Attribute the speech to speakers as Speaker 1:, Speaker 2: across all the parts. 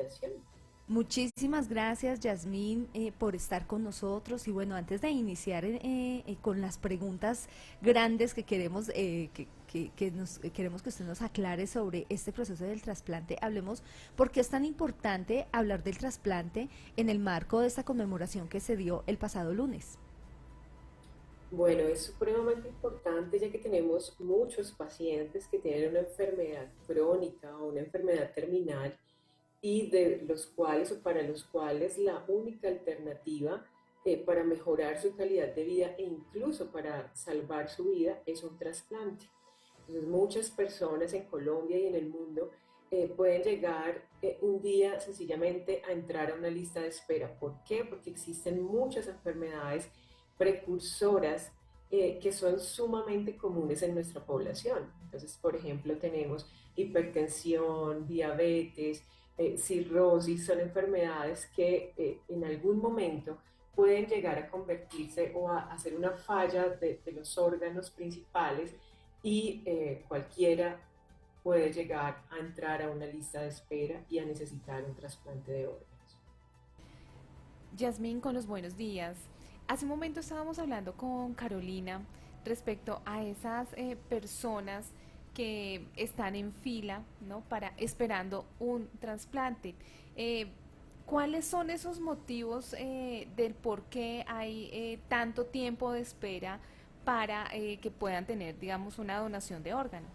Speaker 1: invitación.
Speaker 2: Muchísimas gracias, Yasmín, por estar con nosotros. Y bueno, antes de iniciar con las preguntas grandes que queremos queremos que usted nos aclare sobre este proceso del trasplante, hablemos por qué es tan importante hablar del trasplante en el marco de esta conmemoración que se dio el pasado lunes.
Speaker 1: Bueno, es supremamente importante ya que tenemos muchos pacientes que tienen una enfermedad crónica o una enfermedad terminal y de los cuales o para los cuales la única alternativa para mejorar su calidad de vida e incluso para salvar su vida es un trasplante. Entonces, muchas personas en Colombia y en el mundo pueden llegar un día sencillamente a entrar a una lista de espera. ¿Por qué? Porque existen muchas enfermedades precursoras que son sumamente comunes en nuestra población. Entonces, por ejemplo, tenemos hipertensión, diabetes, cirrosis, son enfermedades que en algún momento pueden llegar a convertirse o a hacer una falla de los órganos principales y cualquiera puede llegar a entrar a una lista de espera y a necesitar un trasplante de órganos.
Speaker 3: Yasmín, con los buenos días. Hace un momento estábamos hablando con Carolina respecto a esas personas que están en fila, ¿no? Para esperando un trasplante. ¿Cuáles son esos motivos del por qué hay tanto tiempo de espera para que puedan tener, digamos, una donación de órgano?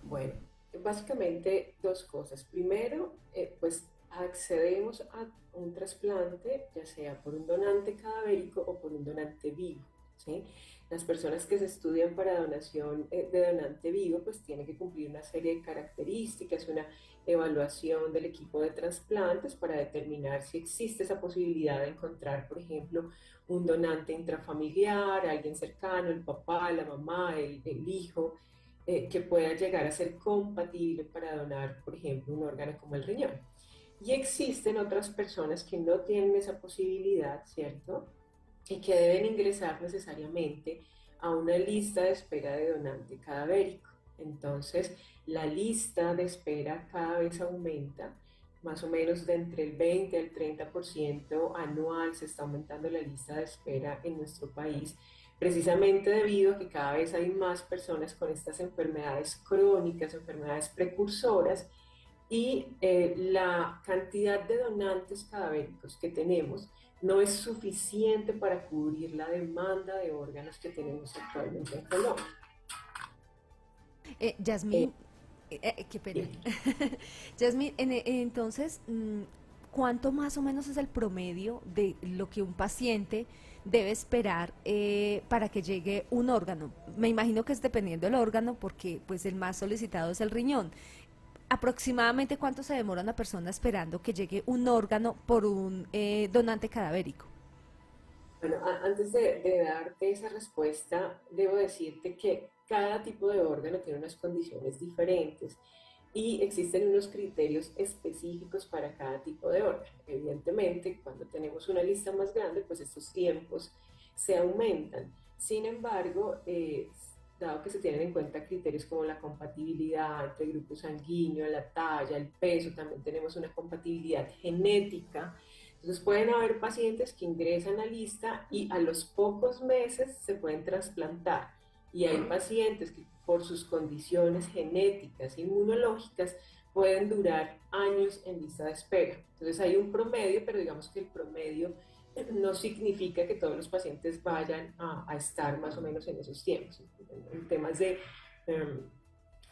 Speaker 1: Bueno, básicamente dos cosas. Primero, pues accedemos a un trasplante, ya sea por un donante cadavérico o por un donante vivo. ¿Sí? Las personas que se estudian para donación de donante vivo, pues tienen que cumplir una serie de características, una evaluación del equipo de trasplantes para determinar si existe esa posibilidad de encontrar, por ejemplo, un donante intrafamiliar, alguien cercano, el papá, la mamá, el hijo, que pueda llegar a ser compatible para donar, por ejemplo, un órgano como el riñón. Y existen otras personas que no tienen esa posibilidad, ¿cierto? Y que deben ingresar necesariamente a una lista de espera de donante cadavérico. Entonces, la lista de espera cada vez aumenta, más o menos de entre el 20 al 30% anual se está aumentando la lista de espera en nuestro país, precisamente debido a que cada vez hay más personas con estas enfermedades crónicas, enfermedades precursoras, y la cantidad de donantes cadavéricos que tenemos no es suficiente para cubrir la demanda de órganos que tenemos actualmente en Colombia. Eh,
Speaker 2: Yasmín, qué pena.
Speaker 1: Bien.
Speaker 2: Yasmín, entonces, ¿cuánto más o menos es el promedio de lo que un paciente debe esperar para que llegue un órgano? Me imagino que es dependiendo del órgano porque pues el más solicitado es el riñón. ¿Aproximadamente cuánto se demora una persona esperando que llegue un órgano por un donante cadavérico?
Speaker 1: Bueno, antes de darte esa respuesta, debo decirte que cada tipo de órgano tiene unas condiciones diferentes y existen unos criterios específicos para cada tipo de órgano. Evidentemente, cuando tenemos una lista más grande, pues estos tiempos se aumentan. Sin embargo, dado que se tienen en cuenta criterios como la compatibilidad entre el grupo sanguíneo, la talla, el peso, también tenemos una compatibilidad genética. Entonces pueden haber pacientes que ingresan a lista y a los pocos meses se pueden trasplantar. Y hay pacientes que por sus condiciones genéticas, inmunológicas, pueden durar años en lista de espera. Entonces hay un promedio, pero digamos que el promedio no significa que todos los pacientes vayan a estar más o menos en esos tiempos. En temas de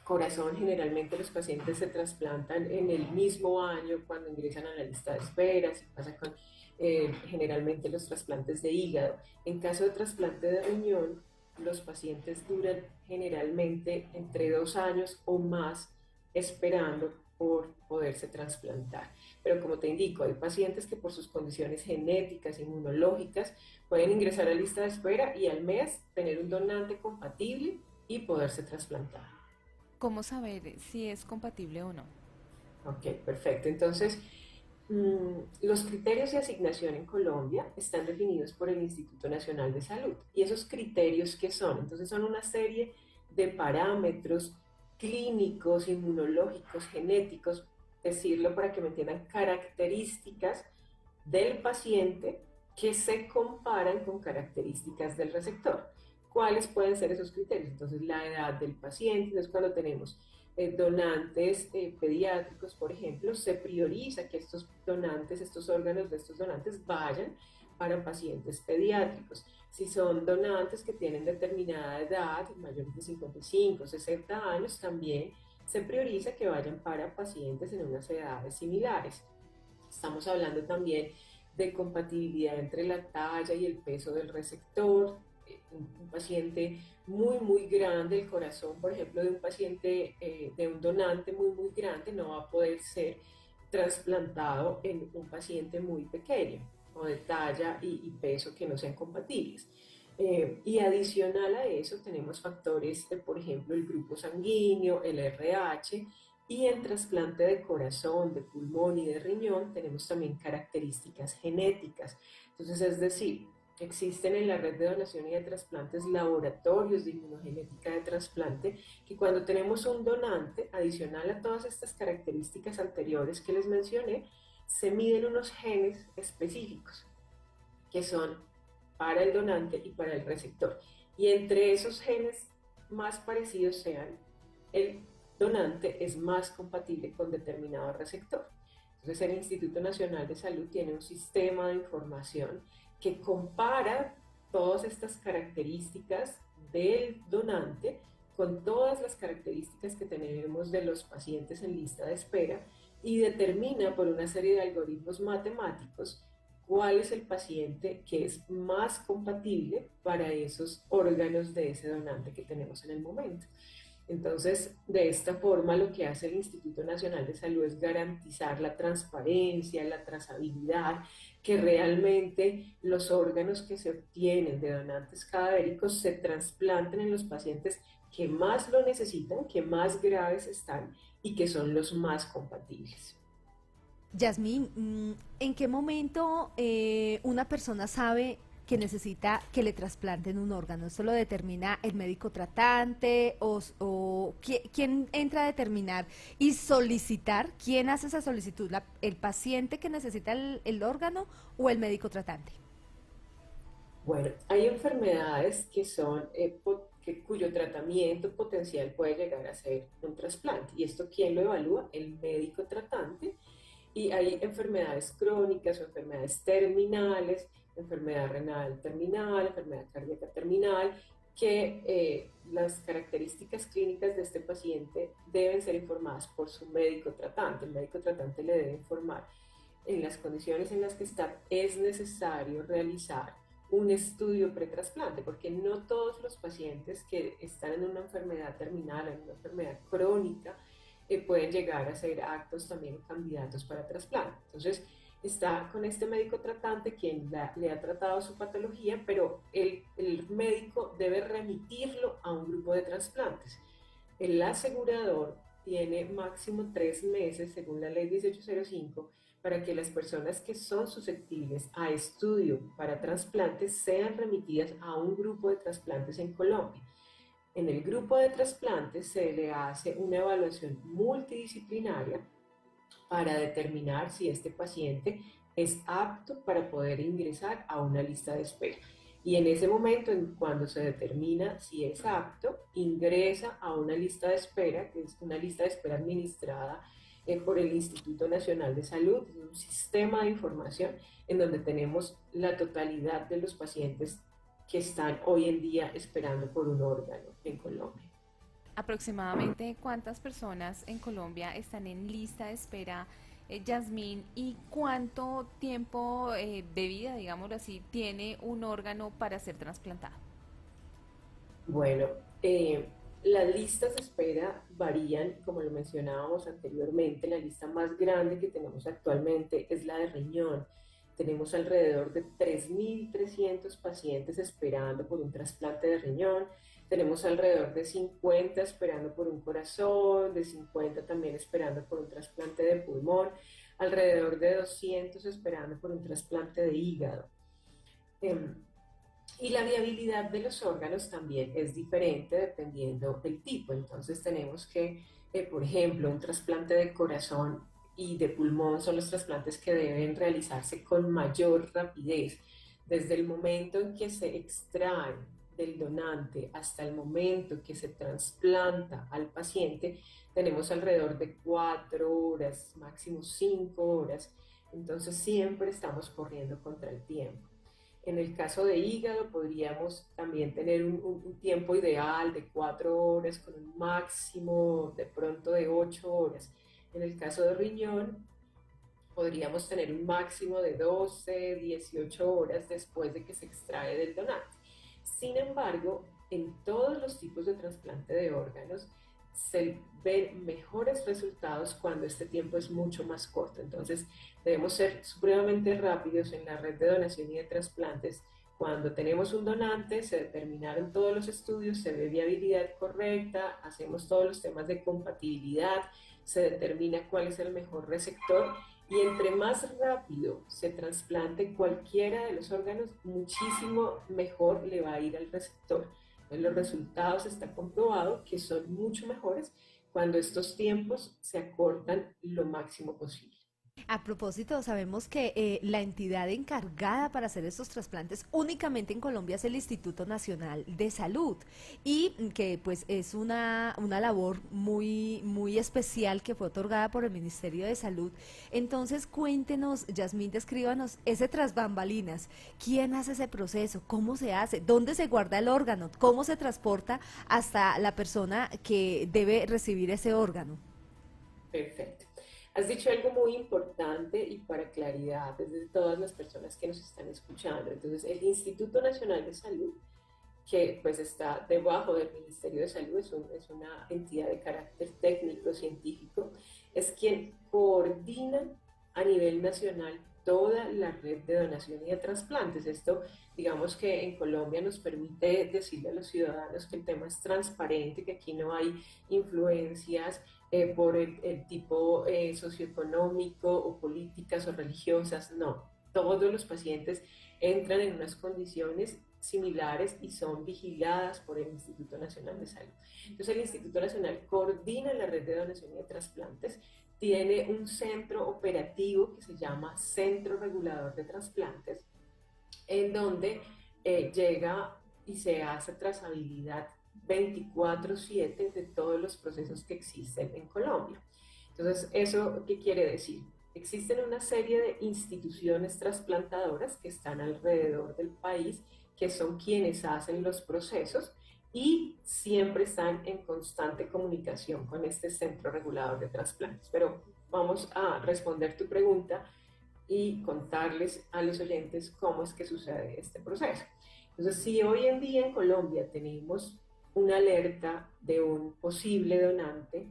Speaker 1: corazón, generalmente los pacientes se trasplantan en el mismo año cuando ingresan a la lista de espera, así pasa con generalmente los trasplantes de hígado. En caso de trasplante de riñón, los pacientes duran generalmente entre 2 años o más esperando por poderse trasplantar. Pero como te indico, hay pacientes que por sus condiciones genéticas, inmunológicas, pueden ingresar a la lista de espera y al mes tener un donante compatible y poderse trasplantar.
Speaker 3: ¿Cómo saber si es compatible o no?
Speaker 1: Ok, perfecto. Entonces, los criterios de asignación en Colombia están definidos por el Instituto Nacional de Salud. ¿Y esos criterios qué son? Entonces, son una serie de parámetros clínicos, inmunológicos, genéticos, decirlo para que me entiendan, características del paciente que se comparan con características del receptor. ¿Cuáles pueden ser esos criterios? Entonces, la edad del paciente. Entonces, cuando tenemos donantes pediátricos, por ejemplo, se prioriza que estos donantes, estos órganos de estos donantes vayan para pacientes pediátricos. Si son donantes que tienen determinada edad, mayores de 55, 60 años, también se prioriza que vayan para pacientes en unas edades similares. Estamos hablando también de compatibilidad entre la talla y el peso del receptor. Un paciente muy grande, el corazón, por ejemplo, de un paciente, de un donante muy grande, no va a poder ser trasplantado en un paciente muy pequeño o de talla y peso que no sean compatibles. Y adicional a eso tenemos factores, por ejemplo, el grupo sanguíneo, el RH, y en trasplante de corazón, de pulmón y de riñón tenemos también características genéticas. Entonces, es decir, existen en la red de donación y de trasplantes laboratorios de inmunogenética de trasplante que cuando tenemos un donante, adicional a todas estas características anteriores que les mencioné, se miden unos genes específicos que son para el donante y para el receptor. Y entre esos genes más parecidos sean, el donante es más compatible con determinado receptor. Entonces el Instituto Nacional de Salud tiene un sistema de información que compara todas estas características del donante con todas las características que tenemos de los pacientes en lista de espera y determina por una serie de algoritmos matemáticos cuál es el paciente que es más compatible para esos órganos de ese donante que tenemos en el momento. Entonces, de esta forma, lo que hace el Instituto Nacional de Salud es garantizar la transparencia, la trazabilidad, que realmente los órganos que se obtienen de donantes cadavéricos se trasplanten en los pacientes que más lo necesitan, que más graves están y que son los más compatibles.
Speaker 2: Yasmín, ¿en qué momento una persona sabe que necesita que le trasplanten un órgano? ¿Esto lo determina el médico tratante o quién entra a determinar y solicitar? ¿Quién hace esa solicitud? ¿El paciente que necesita el órgano o el médico tratante?
Speaker 1: Bueno, hay enfermedades que son, cuyo tratamiento potencial puede llegar a ser un trasplante. ¿Y esto quién lo evalúa? El médico tratante. Y hay enfermedades crónicas o enfermedades terminales, enfermedad renal terminal, enfermedad cardíaca terminal, que las características clínicas de este paciente deben ser informadas por su médico tratante. El médico tratante le debe informar en las condiciones en las que está, es necesario realizar un estudio pretrasplante, porque no todos los pacientes que están en una enfermedad terminal, en una enfermedad crónica, pueden llegar a ser aptos también candidatos para trasplante. Entonces, está con este médico tratante quien le ha tratado su patología, pero el médico debe remitirlo a un grupo de trasplantes. El asegurador tiene máximo 3 meses, según la ley 1805, para que las personas que son susceptibles a estudio para trasplantes sean remitidas a un grupo de trasplantes en Colombia. En el grupo de trasplantes se le hace una evaluación multidisciplinaria para determinar si este paciente es apto para poder ingresar a una lista de espera. Y en ese momento, cuando se determina si es apto, ingresa a una lista de espera, que es una lista de espera administrada por el Instituto Nacional de Salud, es un sistema de información en donde tenemos la totalidad de los pacientes que están hoy en día esperando por un órgano en Colombia.
Speaker 3: Aproximadamente cuántas personas en Colombia están en lista de espera, Yasmín, y cuánto tiempo de vida, digámoslo así, tiene un órgano para ser trasplantado.
Speaker 1: Bueno, las listas de espera varían, como lo mencionábamos anteriormente. La lista más grande que tenemos actualmente es la de riñón. Tenemos alrededor de 3.300 pacientes esperando por un trasplante de riñón. Tenemos alrededor de 50 esperando por un corazón, de 50 también esperando por un trasplante de pulmón, alrededor de 200 esperando por un trasplante de hígado. Y la viabilidad de los órganos también es diferente dependiendo del tipo. Entonces tenemos que, por ejemplo, un trasplante de corazón y de pulmón son los trasplantes que deben realizarse con mayor rapidez. Desde el momento en que se extrae del donante hasta el momento que se trasplanta al paciente, tenemos alrededor de 4 horas, máximo 5 horas. Entonces siempre estamos corriendo contra el tiempo. En el caso de hígado podríamos también tener un tiempo ideal de 4 horas con un máximo de pronto de 8 horas. En el caso de riñón podríamos tener un máximo de 12, 18 horas después de que se extrae del donante. Sin embargo, en todos los tipos de trasplante de órganos se ven mejores resultados cuando este tiempo es mucho más corto. Entonces, debemos ser supremamente rápidos en la red de donación y de trasplantes. Cuando tenemos un donante, se determinaron todos los estudios, se ve viabilidad correcta, hacemos todos los temas de compatibilidad, se determina cuál es el mejor receptor y entre más rápido se trasplante cualquiera de los órganos, muchísimo mejor le va a ir al receptor. Entonces, los resultados está comprobado que son mucho mejores cuando estos tiempos se acortan lo máximo posible.
Speaker 2: A propósito, sabemos que la entidad encargada para hacer estos trasplantes únicamente en Colombia es el Instituto Nacional de Salud y que pues es una labor muy especial que fue otorgada por el Ministerio de Salud. Entonces, cuéntenos, Yasmín, descríbanos ese tras bambalinas. ¿Quién hace ese proceso? ¿Cómo se hace? ¿Dónde se guarda el órgano? ¿Cómo se transporta hasta la persona que debe recibir ese órgano?
Speaker 1: Perfecto. Has dicho algo muy importante y para claridad desde todas las personas que nos están escuchando. Entonces, el Instituto Nacional de Salud, que pues está debajo del Ministerio de Salud, es una entidad de carácter técnico, científico, es quien coordina a nivel nacional toda la red de donación y de trasplantes. Esto, digamos que en Colombia nos permite decirle a los ciudadanos que el tema es transparente, que aquí no hay influencias por el tipo socioeconómico o políticas o religiosas, no. Todos los pacientes entran en unas condiciones similares y son vigiladas por el Instituto Nacional de Salud. Entonces el Instituto Nacional coordina la red de donación y de trasplantes, tiene un centro operativo que se llama Centro Regulador de Trasplantes, en donde llega y se hace trazabilidad 24/7 de todos los procesos que existen en Colombia. Entonces, ¿eso qué quiere decir? Existen una serie de instituciones trasplantadoras que están alrededor del país, que son quienes hacen los procesos y siempre están en constante comunicación con este centro regulador de trasplantes. Pero vamos a responder tu pregunta y contarles a los oyentes cómo es que sucede este proceso. Entonces, si hoy en día en Colombia tenemos una alerta de un posible donante,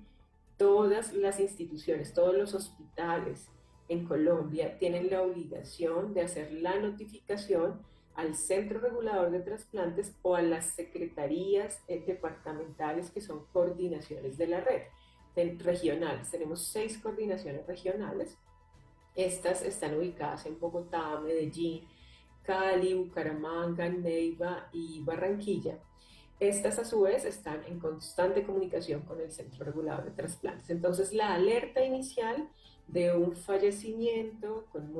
Speaker 1: todas las instituciones, todos los hospitales en Colombia tienen la obligación de hacer la notificación al Centro Regulador de Trasplantes o a las secretarías departamentales que son coordinaciones de la red regionales. Tenemos 6 coordinaciones regionales. Estas están ubicadas en Bogotá, Medellín, Cali, Bucaramanga, Neiva y Barranquilla. Estas a su vez están en constante comunicación con el Centro Regulador de Trasplantes. Entonces la alerta inicial de un fallecimiento con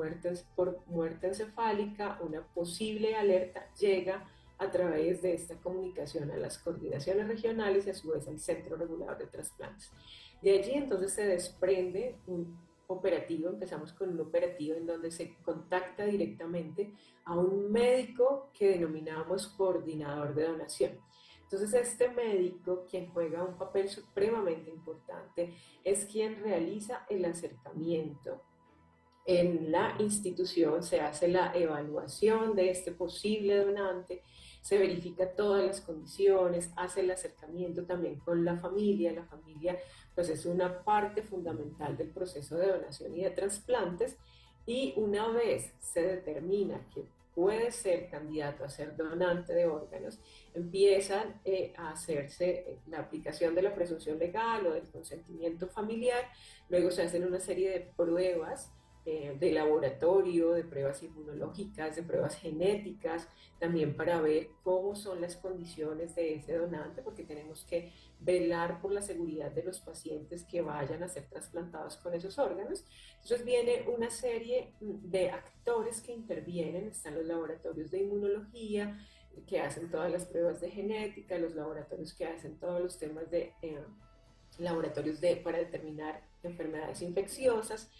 Speaker 1: por muerte encefálica, una posible alerta llega a través de esta comunicación a las coordinaciones regionales y a su vez al Centro Regulador de Trasplantes. De allí entonces se desprende un operativo, empezamos con un operativo en donde se contacta directamente a un médico que denominamos coordinador de donación. Entonces este médico, quien juega un papel supremamente importante, es quien realiza el acercamiento. En la institución se hace la evaluación de este posible donante, se verifica todas las condiciones, hace el acercamiento también con la familia pues es una parte fundamental del proceso de donación y de trasplantes y una vez se determina que puede ser candidato a ser donante de órganos, empiezan a hacerse la aplicación de la presunción legal o del consentimiento familiar, luego se hacen una serie de pruebas de laboratorio, de pruebas inmunológicas, de pruebas genéticas, también para ver cómo son las condiciones de ese donante, porque tenemos que velar por la seguridad de los pacientes que vayan a ser trasplantados con esos órganos. Entonces viene una serie de actores que intervienen, están los laboratorios de inmunología, que hacen todas las pruebas de genética, los laboratorios que hacen todos los temas de laboratorios para determinar enfermedades infecciosas.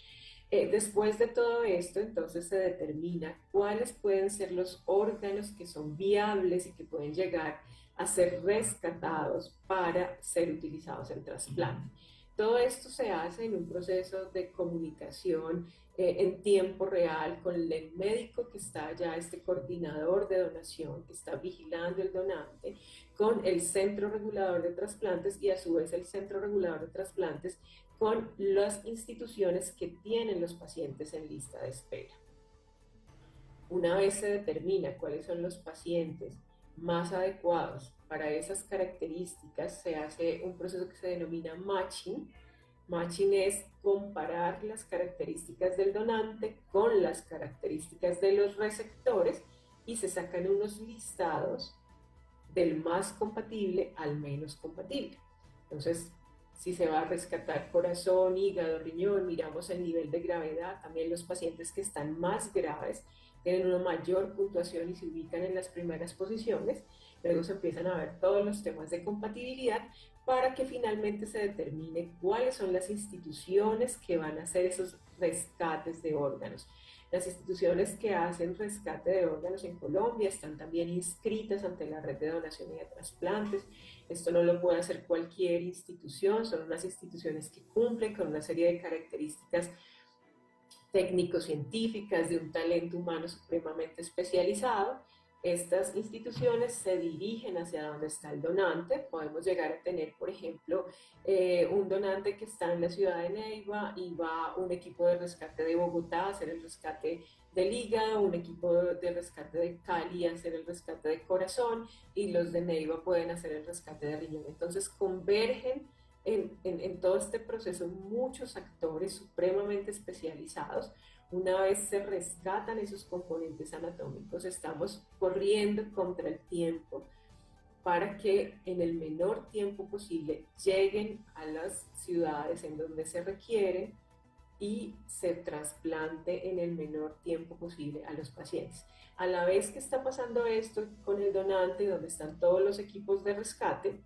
Speaker 1: Después de todo esto, entonces se determina cuáles pueden ser los órganos que son viables y que pueden llegar a ser rescatados para ser utilizados en trasplante. Todo esto se hace en un proceso de comunicación en tiempo real con el médico que está allá, este coordinador de donación que está vigilando el donante, con el Centro Regulador de Trasplantes y a su vez el Centro Regulador de Trasplantes con las instituciones que tienen los pacientes en lista de espera. Una vez se determina cuáles son los pacientes más adecuados para esas características, se hace un proceso que se denomina matching. Matching es comparar las características del donante con las características de los receptores y se sacan unos listados del más compatible al menos compatible. Entonces, si se va a rescatar corazón, hígado, riñón, miramos el nivel de gravedad, también los pacientes que están más graves tienen una mayor puntuación y se ubican en las primeras posiciones, luego se empiezan a ver todos los temas de compatibilidad para que finalmente se determine cuáles son las instituciones que van a hacer esos rescates de órganos. Las instituciones que hacen rescate de órganos en Colombia están también inscritas ante la red de donación y de trasplantes. Esto no lo puede hacer cualquier institución, son unas instituciones que cumplen con una serie de características técnico-científicas, de un talento humano supremamente especializado. Estas instituciones se dirigen hacia donde está el donante. Podemos llegar a tener, por ejemplo, un donante que está en la ciudad de Neiva y va un equipo de rescate de Bogotá a hacer el rescate del hígado, un equipo de rescate de Cali a hacer el rescate de corazón y los de Neiva pueden hacer el rescate de riñón. Entonces convergen en todo este proceso muchos actores supremamente especializados. Una vez se rescatan esos componentes anatómicos, estamos corriendo contra el tiempo para que en el menor tiempo posible lleguen a las ciudades en donde se requieren y se trasplante en el menor tiempo posible a los pacientes. A la vez que está pasando esto con el donante, donde están todos los equipos de rescate,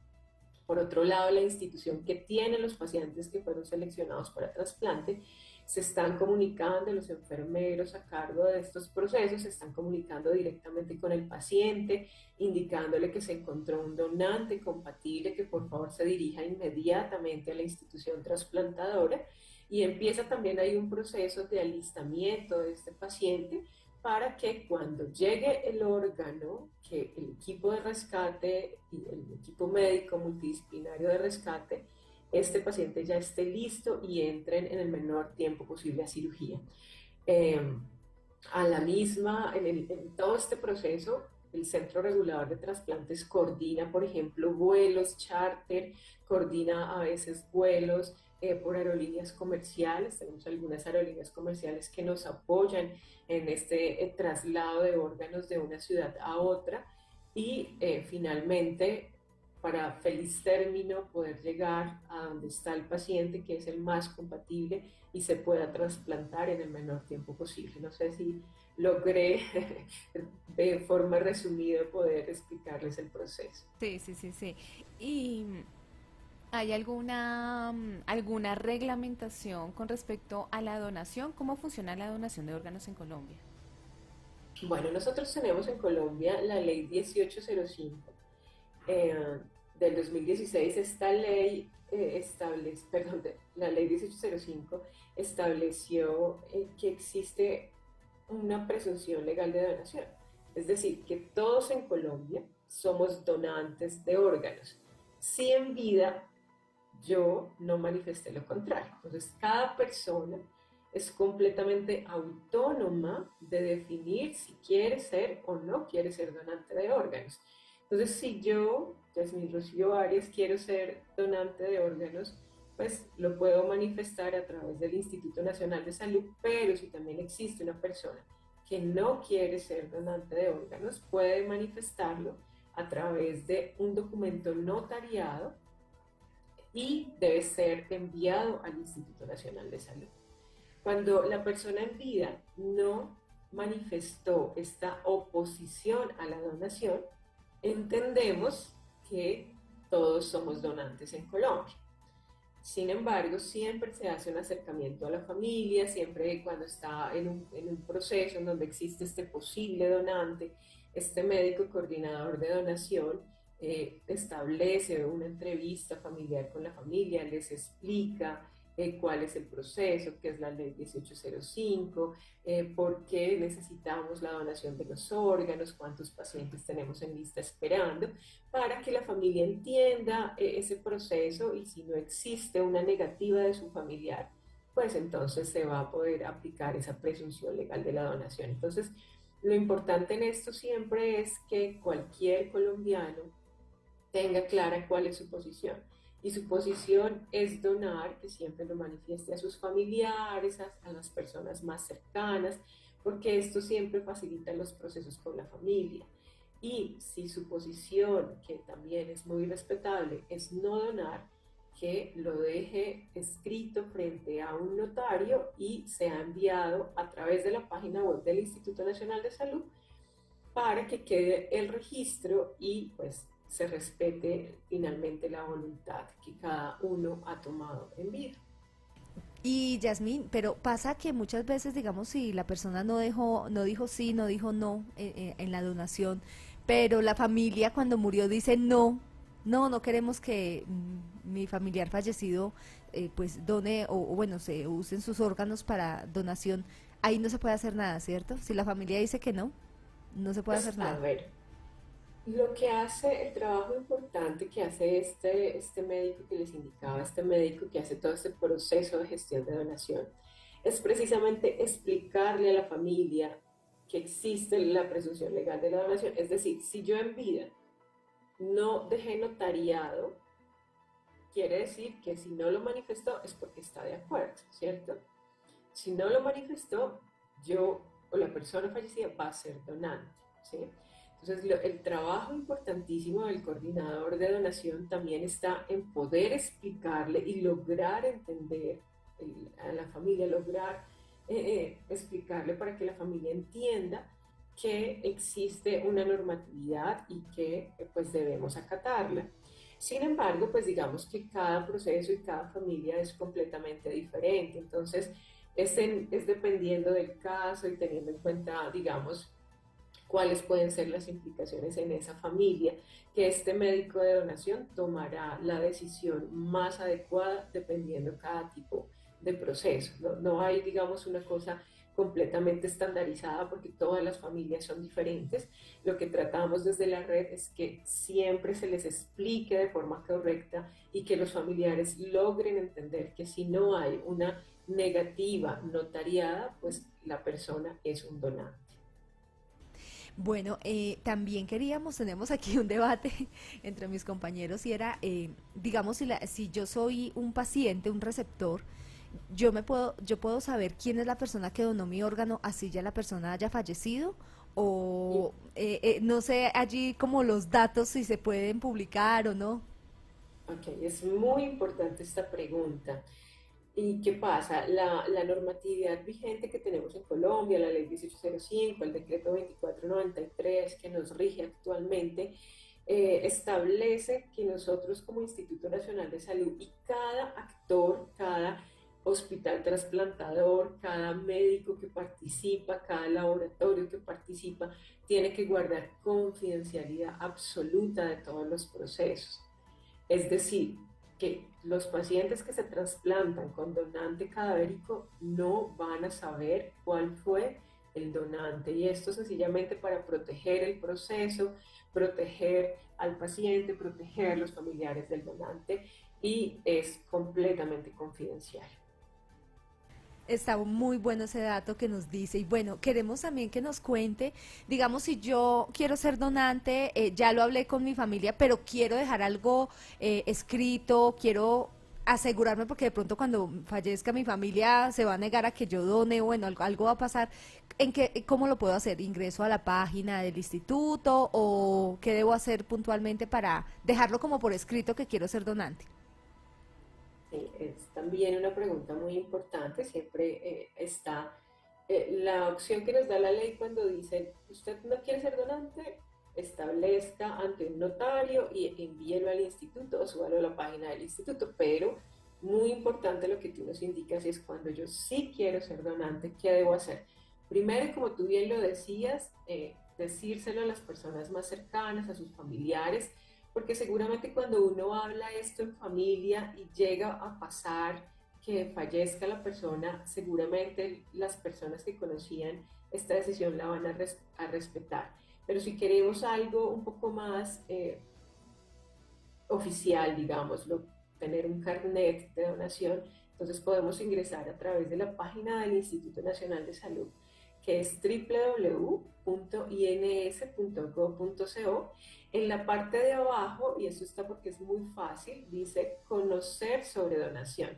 Speaker 1: por otro lado, la institución que tiene los pacientes que fueron seleccionados para trasplante se están comunicando, los enfermeros a cargo de estos procesos se están comunicando directamente con el paciente, indicándole que se encontró un donante compatible, que por favor se dirija inmediatamente a la institución trasplantadora y empieza también ahí un proceso de alistamiento de este paciente para que cuando llegue el órgano, que el equipo de rescate y el equipo médico multidisciplinario de rescate, este paciente ya esté listo y entren en el menor tiempo posible a cirugía. Eh, a la misma, en todo este proceso, el Centro Regulador de Trasplantes coordina, por ejemplo, vuelos charter, coordina a veces vuelos por aerolíneas comerciales. Tenemos algunas aerolíneas comerciales que nos apoyan en este traslado de órganos de una ciudad a otra y finalmente para feliz término poder llegar a donde está el paciente que es el más compatible y se pueda trasplantar en el menor tiempo posible. No sé si logré de forma resumida poder explicarles el proceso.
Speaker 3: Sí, sí, sí, sí. ¿Y hay alguna reglamentación con respecto a la donación? ¿Cómo funciona la donación de órganos en Colombia?
Speaker 1: Bueno, nosotros tenemos en Colombia la ley 1805 eh, del 2016. Esta ley perdón, la ley 1805 estableció que existe una presunción legal de donación. Es decir, que todos en Colombia somos donantes de órganos. Si en vida yo no manifesté lo contrario. Entonces, cada persona es completamente autónoma de definir si quiere ser o no quiere ser donante de órganos. Entonces, si yo, Yasmín Rocío Arias, quiero ser donante de órganos, pues lo puedo manifestar a través del Instituto Nacional de Salud, pero si también existe una persona que no quiere ser donante de órganos, puede manifestarlo a través de un documento notariado y debe ser enviado al Instituto Nacional de Salud. Cuando la persona en vida no manifestó esta oposición a la donación, entendemos que todos somos donantes en Colombia. Sin embargo, siempre se hace un acercamiento a la familia, siempre cuando está en un proceso en donde existe este posible donante, este médico coordinador de donación establece una entrevista familiar con la familia, les explica cuál es el proceso, qué es la ley 1805, por qué necesitamos la donación de los órganos, cuántos pacientes tenemos en lista esperando, para que la familia entienda ese proceso y si no existe una negativa de su familiar, pues entonces se va a poder aplicar esa presunción legal de la donación. Entonces, lo importante en esto siempre es que cualquier colombiano tenga clara cuál es su posición. Y su posición es donar, que siempre lo manifieste a sus familiares, a las personas más cercanas, porque esto siempre facilita los procesos con la familia. Y si su posición, que también es muy respetable, es no donar, que lo deje escrito frente a un notario y sea enviado a través de la página web del Instituto Nacional de Salud para que quede el registro y pues se respete finalmente la voluntad que cada uno ha tomado en vida.
Speaker 2: Y Yasmín, pero pasa que muchas veces, digamos, si la persona no dijo sí, no dijo no en la donación, pero la familia cuando murió dice no queremos que mi familiar fallecido pues done o bueno, se usen sus órganos para donación, ahí no se puede hacer nada, ¿cierto? Si la familia dice que no se puede
Speaker 1: Pues
Speaker 2: hacer
Speaker 1: a
Speaker 2: nada.
Speaker 1: ver, lo que hace, el trabajo importante que hace este médico que les indicaba, este médico que hace todo este proceso de gestión de donación, es precisamente explicarle a la familia que existe la presunción legal de la donación. Es decir, si yo en vida no dejé notariado, quiere decir que si no lo manifestó es porque está de acuerdo, ¿cierto? Si no lo manifestó, yo o la persona fallecida va a ser donante, ¿sí? Entonces, el trabajo importantísimo del coordinador de donación también está en poder explicarle y lograr entender a la familia, lograr explicarle para que la familia entienda que existe una normatividad y que pues debemos acatarla. Sin embargo, pues digamos que cada proceso y cada familia es completamente diferente, entonces es dependiendo del caso y teniendo en cuenta, digamos, cuáles pueden ser las implicaciones en esa familia, que este médico de donación tomará la decisión más adecuada dependiendo cada tipo de proceso. No hay, digamos, una cosa completamente estandarizada porque todas las familias son diferentes. Lo que tratamos desde la red es que siempre se les explique de forma correcta y que los familiares logren entender que si no hay una negativa notariada, pues la persona es un donante.
Speaker 2: Bueno, también tenemos aquí un debate entre mis compañeros y era, digamos, si yo soy un paciente, un receptor, yo puedo saber quién es la persona que donó mi órgano, así ya la persona haya fallecido,
Speaker 1: Y
Speaker 2: o no sé allí como los datos si se pueden publicar o no.
Speaker 1: Ok, es muy importante esta pregunta. ¿Y qué pasa? La normatividad vigente que tenemos en Colombia, la ley 1805, el decreto 2493 que nos rige actualmente, establece que nosotros como Instituto Nacional de Salud y cada actor, cada hospital trasplantador, cada médico que participa, cada laboratorio que participa, tiene que guardar confidencialidad absoluta de todos los procesos. Es decir, que los pacientes que se trasplantan con donante cadavérico no van a saber cuál fue el donante y esto sencillamente para proteger el proceso, proteger al paciente, proteger a los familiares del donante y es completamente confidencial.
Speaker 2: Está muy bueno ese dato que nos dice. Y bueno, queremos también que nos cuente, digamos, si yo quiero ser donante, ya lo hablé con mi familia, pero quiero dejar algo escrito, quiero asegurarme, porque de pronto cuando fallezca mi familia se va a negar a que yo done, bueno, algo va a pasar. ¿Cómo lo puedo hacer? ¿Ingreso a la página del instituto o qué debo hacer puntualmente para dejarlo como por escrito que quiero ser donante?
Speaker 1: Sí, es también una pregunta muy importante. Siempre está la opción que nos da la ley cuando dice, usted no quiere ser donante, establezca ante un notario y envíelo al instituto o súbalo a la página del instituto. Pero muy importante lo que tú nos indicas es cuando yo sí quiero ser donante, ¿qué debo hacer? Primero, como tú bien lo decías, decírselo a las personas más cercanas, a sus familiares, porque seguramente cuando uno habla esto en familia y llega a pasar que fallezca la persona, seguramente las personas que conocían esta decisión la van a respetar. Pero si queremos algo un poco más oficial, digámoslo, tener un carnet de donación, entonces podemos ingresar a través de la página del Instituto Nacional de Salud, que es www.ins.gov.co. En la parte de abajo, y eso está porque es muy fácil, dice conocer sobre donación.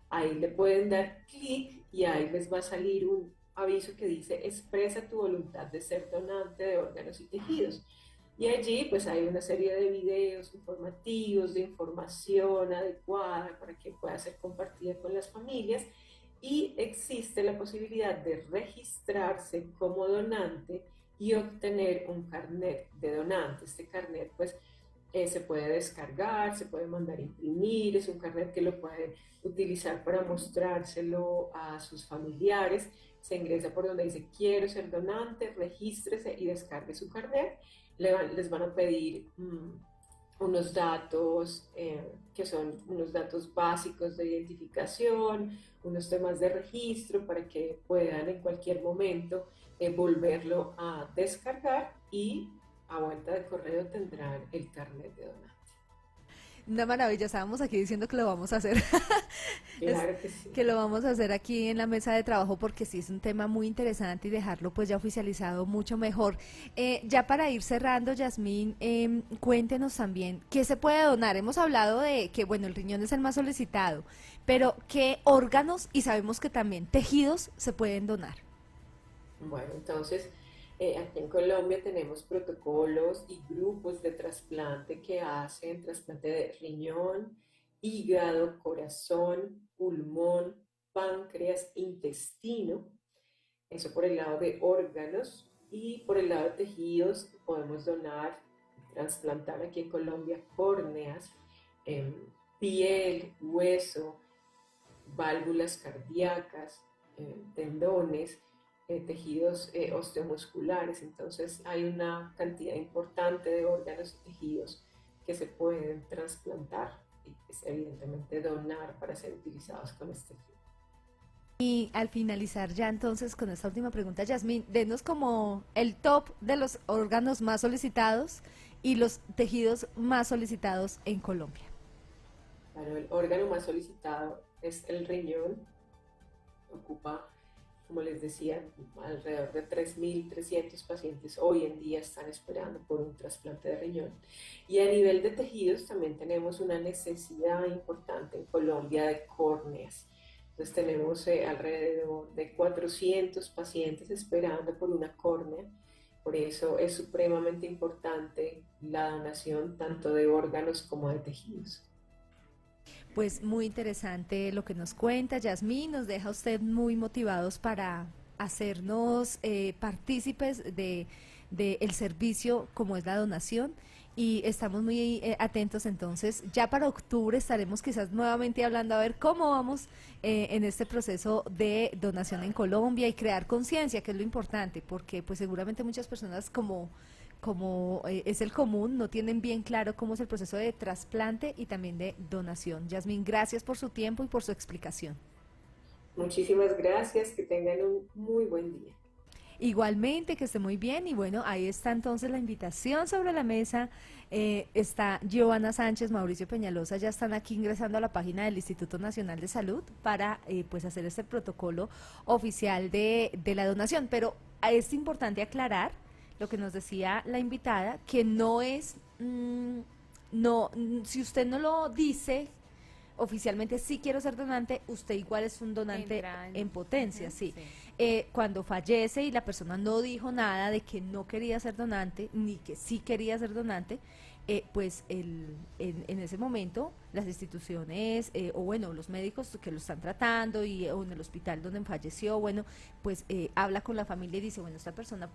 Speaker 1: Ahí le pueden dar clic y ahí les va a salir un aviso que dice expresa tu voluntad de ser donante de órganos y tejidos. Y allí pues hay una serie de videos informativos, de información adecuada para que pueda ser compartida con las familias, y existe la posibilidad de registrarse como donante y obtener un carnet de donante. Este carnet pues se puede descargar, se puede mandar a imprimir, es un carnet que lo puede utilizar para mostrárselo a sus familiares. Se ingresa por donde dice quiero ser donante, regístrese y descargue su carnet. Les van a pedir unos datos que son unos datos básicos de identificación, unos temas de registro para que puedan en cualquier momento volverlo a descargar, y a vuelta de correo tendrán el carnet de donante.
Speaker 2: Una maravilla, estábamos aquí diciendo que lo vamos a hacer. Es
Speaker 1: Claro que sí.
Speaker 2: que lo vamos a hacer aquí en la mesa de trabajo porque sí es un tema muy interesante y dejarlo pues ya oficializado mucho mejor. Ya para ir cerrando, Yasmín, cuéntenos también qué se puede donar. Hemos hablado de que, bueno, el riñón es el más solicitado, pero qué órganos y sabemos que también tejidos se pueden donar.
Speaker 1: Bueno, entonces aquí en Colombia tenemos protocolos y grupos de trasplante que hacen trasplante de riñón, hígado, corazón, pulmón, páncreas, intestino. Eso por el lado de órganos. Y por el lado de tejidos podemos donar, trasplantar aquí en Colombia córneas, em, piel, hueso, válvulas cardíacas, tendones, tejidos osteomusculares. Entonces hay una cantidad importante de órganos y tejidos que se pueden trasplantar y pues, evidentemente donar para ser utilizados con este fin.
Speaker 2: Y al finalizar ya entonces con esta última pregunta, Yasmín, denos como el top de los órganos más solicitados y los tejidos más solicitados en Colombia.
Speaker 1: Bueno, el órgano más solicitado es el riñón. Ocupa, como les decía, alrededor de 3.300 pacientes hoy en día están esperando por un trasplante de riñón. Y a nivel de tejidos también tenemos una necesidad importante en Colombia de córneas. Entonces tenemos alrededor de 400 pacientes esperando por una córnea. Por eso es supremamente importante la donación tanto de órganos como de tejidos.
Speaker 2: Pues muy interesante lo que nos cuenta, Yasmín, nos deja usted muy motivados para hacernos partícipes de el servicio como es la donación y estamos muy atentos entonces, ya para octubre estaremos quizás nuevamente hablando a ver cómo vamos en este proceso de donación en Colombia y crear conciencia, que es lo importante, porque pues seguramente muchas personas como es el común, no tienen bien claro cómo es el proceso de trasplante y también de donación. Yasmín, gracias por su tiempo y por su explicación.
Speaker 1: Muchísimas gracias, que tengan un muy buen día.
Speaker 2: Igualmente, que esté muy bien y bueno, ahí está entonces la invitación sobre la mesa. Está Giovanna Sánchez, Mauricio Peñalosa, ya están aquí ingresando a la página del Instituto Nacional de Salud para pues hacer este protocolo oficial de la donación. Pero es importante aclarar lo que nos decía la invitada, que no es, no, si usted no lo dice oficialmente sí quiero ser donante, usted igual es un donante
Speaker 3: Entra
Speaker 2: en potencia,
Speaker 3: ujú,
Speaker 2: sí.
Speaker 3: sí.
Speaker 2: Cuando fallece y la persona no dijo nada de que no quería ser donante, ni que sí quería ser donante, pues en ese momento las instituciones, o bueno, los médicos que lo están tratando o en el hospital donde falleció, bueno, pues habla con la familia y dice, bueno, esta persona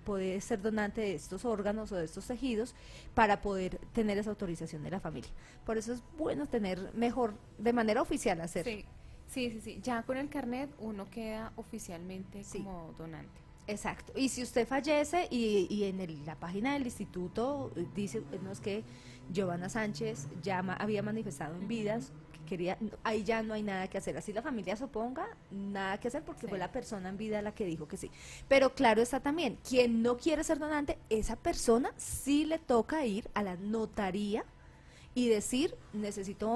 Speaker 2: puede ser donante de estos órganos o de estos tejidos para poder tener esa autorización de la familia. Por eso es bueno tener mejor, de manera oficial hacerlo.
Speaker 3: Sí, sí, sí, sí. Ya con el carnet uno queda oficialmente
Speaker 2: Sí.
Speaker 3: como donante.
Speaker 2: Exacto. Y si usted fallece y en la página del instituto dice, no es que Giovanna Sánchez ya había manifestado en
Speaker 3: Ujú,
Speaker 2: vidas que quería, ahí ya no hay nada que hacer. Así la familia se oponga, nada que hacer porque fue
Speaker 3: sí.
Speaker 2: la persona en vida la que dijo que sí. Pero claro está también, quien no quiere ser donante, esa persona sí le toca ir a la notaría y decir, necesito